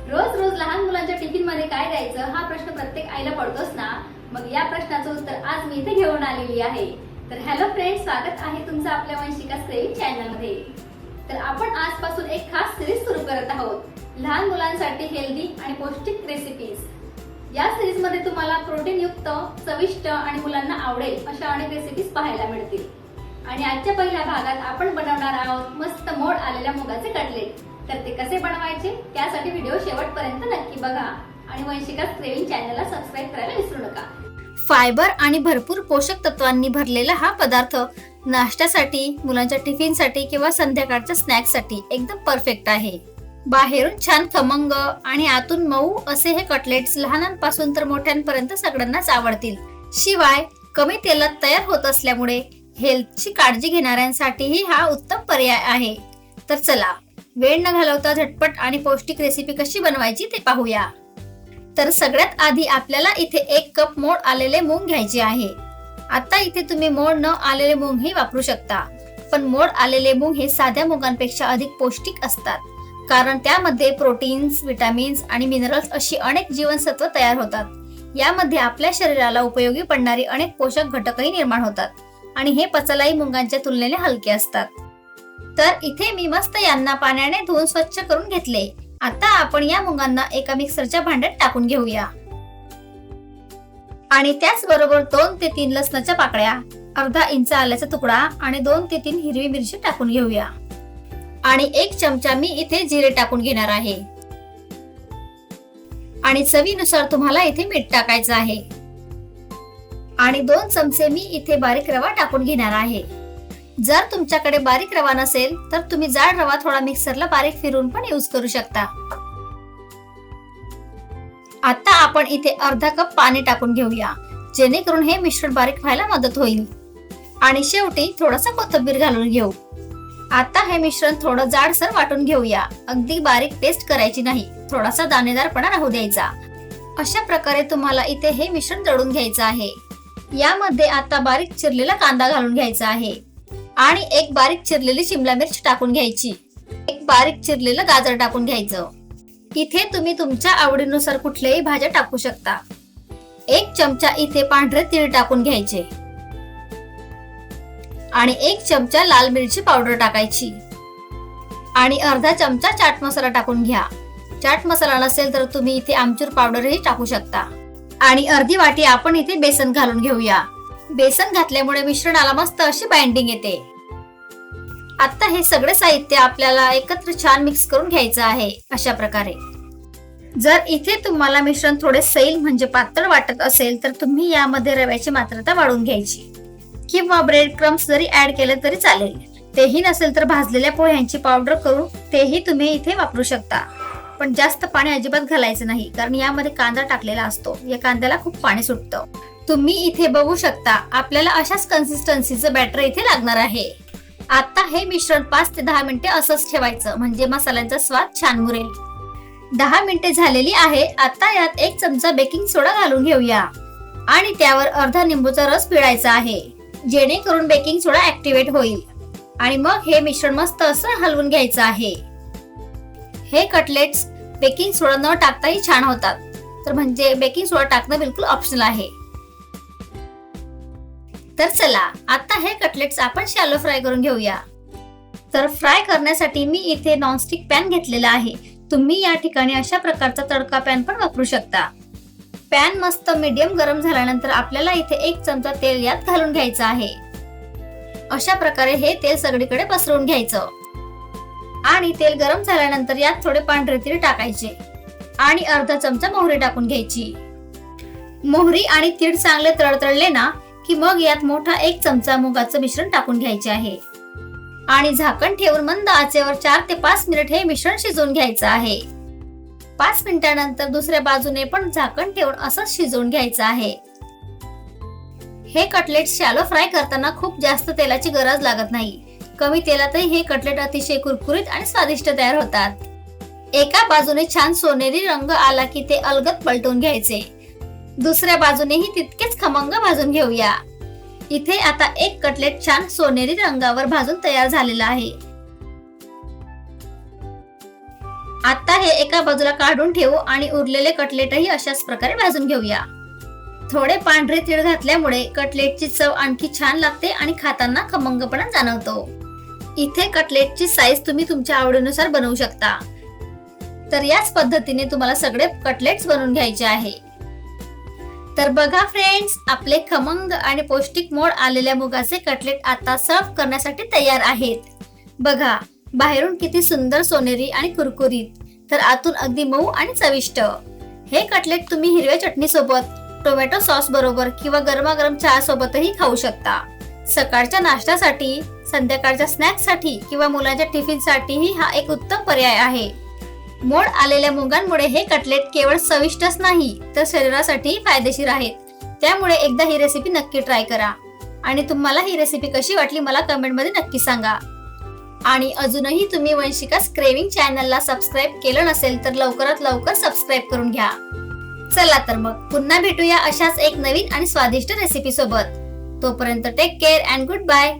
रोज रोज लहान मुलांच्या टिफिन मध्ये काय द्यायचं हा प्रश्न प्रत्येक आईला पडतोच ना। मग या प्रश्नाचं उत्तर आज मी इथे घेऊन आलेली आहे। तर हॅलो फ्रेंड्स, स्वागत आहे तुमचं आपल्या वंशिका क्रेविंग चॅनल मध्ये। तर आपण आजपासून एक खास सिरीज सुरू करत आहोत, लहान मुलांसाठी हेल्दी आणि पौष्टिक रेसिपीज। या सिरीज मध्ये तुम्हाला प्रोटीन युक्त, चविष्ट आणि मुलांना आवडेल अशा अनेक रेसिपीज पाहायला मिळतील। आणि आजच्या पहिल्या भागात आपण बनवणार आहोत मस्त मोड आलेल्या मुगाचे कटलेट। तर ते कसे बनवायचे त्यासाठी व्हिडिओ शेवटपर्यंत नक्की बघा आणि वंशिका क्रेविंग चॅनलला सबस्क्राइब करायला विसरू नका। फायबर आणि भरपूर पोषक तत्वांनी भरलेला हा पदार्थ नाश्त्यासाठी, मुलांच्या टिफिनसाठी किंवा संध्याकाळच्या स्नॅक्ससाठी एकदम परफेक्ट आहे। बाहेरून छान खमंग आणि आतून मऊ असे हे कटलेट्स लहानांपासून तर मोठ्यांपर्यंत सगळ्यांनाच आवडतील। शिवाय कमी तेलात तयार होत असल्यामुळे हेल्थची काळजी घेणाऱ्यांसाठीही हा उत्तम पर्याय आहे। तर चला, वेळ न घालवता झटपट आणि पौष्टिक रेसिपी कशी बनवायची ते पाहूया। तर सगळ्यात आधी आपल्याला इथे 1 कप मोड आलेले मूग घ्यायचे आहे। आता इथे तुम्ही मोड न आलेले मूगही वापरू शकता, पण मोड आलेले मूग हे साध्या मुगांपेक्षा अधिक पौष्टिक असतात, कारण त्यामध्ये प्रोटीन्स, विटामिन्स आणि मिनरल्स अशी अनेक जीवनसत्व तयार होतात। यामध्ये आपल्या शरीराला उपयोगी पडणारी अनेक पोषक घटकही निर्माण होतात आणि हे पचायलाही मुगांच्या तुलनेने हलके असतात। तर इथे मी मस्त यांना पाण्याने धुवून स्वच्छ करून घेतले। आता आपण या मुगांना एका मिक्सरच्या भांड्यात टाकून घेऊया आणि त्याचबरोबर 2 ते 3 लसणाच्या पाकळ्या, अर्धा इंच आल्याचा तुकडा आणि 2 ते 3 हिरवी मिरची टाकून घेऊया आणि 1 चमचा मी इथे जिरे टाकून घेणार आहे आणि चवीनुसार तुम्हाला इथे मीठ टाकायचं आहे आणि 2 चमचे मी इथे बारीक रवा टाकून घेणार आहे। जर तुमच्याकडे बारीक रवा नसेल तर तुम्ही जाड रवा थोडा मिक्सरला बारीक फिरवून पण यूज करू शकता। आता आपण इथे अर्धा कप पाणी टाकून घेऊया, जेणेकरून हे मिश्रण बारीक व्हायला मदत होईल आणि शेवटी थोडासा कोथिंबीर घालून घेऊ। आता हे मिश्रण थोडं जाडसर वाटून घेऊया, अगदी बारीक पेस्ट करायची नाही, थोडासा दाणेदारपणा राहू द्यायचा। अशा प्रकारे तुम्हाला इथे हे मिश्रण दळून घ्यायचं आहे। यामध्ये आता बारीक चिरलेला कांदा घालून घ्यायचा आहे आणि 1 बारीक चिरलेली शिमला मिरची टाकून घ्यायची, 1 बारीक चिरलेलं गाजर टाकून घ्यायचं। इथे तुम्ही तुमच्या आवडीनुसार कुठल्याही भाज्या टाकू शकता। 1 चमचा इथे पांढरे तीळ टाकून घ्यायचे आणि 1 चमचा लाल मिरची पावडर टाकायची आणि अर्धा चमचा चाट मसाला टाकून घ्या। चाट मसाला नसेल तर तुम्ही इथे आमचूर पावडरही टाकू शकता आणि अर्धी वाटी आपण इथे बेसन घालून घेऊया। बेसन घातल्यामुळे मिश्रणाला मस्त अशी बाइंडिंग येते। आता हे सगळे साहित्य आपल्याला एकत्र छान मिक्स करून घ्यायचं आहे अशा प्रकारे। जर इथे तुम्हाला मिश्रण थोडे सैल म्हणजे पातळ वाटत असेल तर तुम्ही यामध्ये रव्याची मात्रा वाढवून घ्यायची किंवा ब्रेड क्रम्स जरी ऍड केले तरी चालेल। तेही नसेल तर भाजलेल्या पोह्यांची पावडर करून तेही तुम्ही इथे वापरू शकता, पण जास्त पाणी अजिबात घालायचं नाही, कारण यामध्ये कांदा टाकलेला असतो, या कांद्याला खूप पाणी सुटतं। तुम्ही इथे बघू शकता आपल्याला अशाच कन्सिस्टन्सीचं बॅटर इथे लागणार आहे। आता हे मिश्रण 5 ते 10 मिनिटे असंच ठेवायचं, म्हणजे मसाल्यांचा स्वाद छान मुरेल। 10 मिनिटे झालेली आहे। आता यात 1 चमचा बेकिंग सोडा घालून घेऊया आणि त्यावर अर्धा लिंबूचा रस पिळायचा आहे, जेणेकरून बेकिंग सोडा ऍक्टिव्हेट होईल आणि मग हे मिश्रण मस्त असं हलवून घ्यायचं आहे। हे कटलेट्स बेकिंग सोडा न टाकताही छान होतात, तर म्हणजे बेकिंग सोडा टाकणं बिलकुल ऑप्शनल आहे। तर चला, आता हे कटलेट्स आपण शॅलो फ्राय करून घेऊया। तर फ्राय करण्यासाठी मी इथे नॉनस्टिक पॅन घेतलेला आहे। तुम्ही या ठिकाणी अशा प्रकारचा तडका पॅन पण वापरू शकता। पॅन मस्त मीडियम गरम झाल्यानंतर आपल्याला इथे 1 चमचा तेल यात घालून घ्यायचं आहे। अशा प्रकारे हे तेल सगळीकडे पसरवून घ्यायचं आणि तेल गरम झाल्यानंतर यात थोडे पांढरे तीळ टाकायचे आणि अर्धा चमचा मोहरी टाकून घ्यायची। मोहरी आणि तीळ चांगले तळतळले ना की मग यात मोठा 1 चमचा मुगाचं मिश्रण टाकून घ्यायचे आहे आणि झाकण ठेवून मंद आचेवर 4 ते 5 मिनिट हे मिश्रण शिजवून घ्यायचं आहे। 5 मिनिटांनंतर दुसऱ्या बाजूने पण झाकण ठेवून असंच शिजवून घ्यायचं आहे। हे कटलेट शॅलो फ्राय करताना खूप जास्त तेलाची गरज लागत नाही, कमी तेलातही हे कटलेट अतिशय कुरकुरीत आणि स्वादिष्ट तयार होतात। एका बाजूने छान सोनेरी रंग आला की ते अलगद पलटून घ्यायचे, दुसऱ्या बाजूनेही तितकेच खमंग भाजून घेऊया। इथे आता 1 कटलेट छान सोनेरी रंगावर भाजून तयार झालेला आहे आता हे एका बाजूला काढून ठेवू आणि उरलेले कटलेटही अशाच प्रकारे भाजून घेऊया. थोडे पांढरे तीळ घातल्यामुळे कटलेटची चव आणखी छान लागते आणि खाताना खमंगपणा जाणवतो. इथे कटलेटची साईज तुम्ही तुमच्या आवडीनुसार बनवू शकता. तर याच पद्धतीने तुम्हाला सगळे कटलेट्स बनवून घ्यायचे आहे. तर बघा फ्रेंड्स, आपले खमंग आणि पौष्टिक मोड आलेल्या मुगाचे कटलेट आता सर्व्ह करण्यासाठी तयार आहेत. बघा, बाहेरून किती सुंदर सोनेरी आणि कुरकुरीत, तर आतून अगदी मऊ आणि चविष्ट. हे कटलेट तुम्ही हिरव्या चटणी सोबत, टोमॅटो सॉस बरोबर किंवा गरमागरम चहा सोबतही खाऊ शकता. सकाळच्या नाश्त्यासाठी, संध्याकाळच्या स्नॅक्ससाठी किंवा मुलांच्या टिफिनसाठीही हा एक उत्तम पर्याय आहे. मोड आलेल्या मुगांमुळे हे कटलेट केवळ चविष्टच नाही तर शरीरासाठी फायदेशीर आहेत. त्यामुळे एकदा ही रेसिपी नक्की ट्राय करा आणि तुम्हाला ही रेसिपी कशी वाटली मला कमेंटमध्ये नक्की सांगा. आणि अजूनही तुम्ही वंशिकास क्रेविंग चॅनलला सबस्क्राईब केलं नसेल तर लवकरात लवकर सबस्क्राईब करून घ्या. चला तर मग पुन्हा भेटूया अशाच एक नवीन आणि स्वादिष्ट रेसिपी सोबत. तोपर्यंत take care and good bye.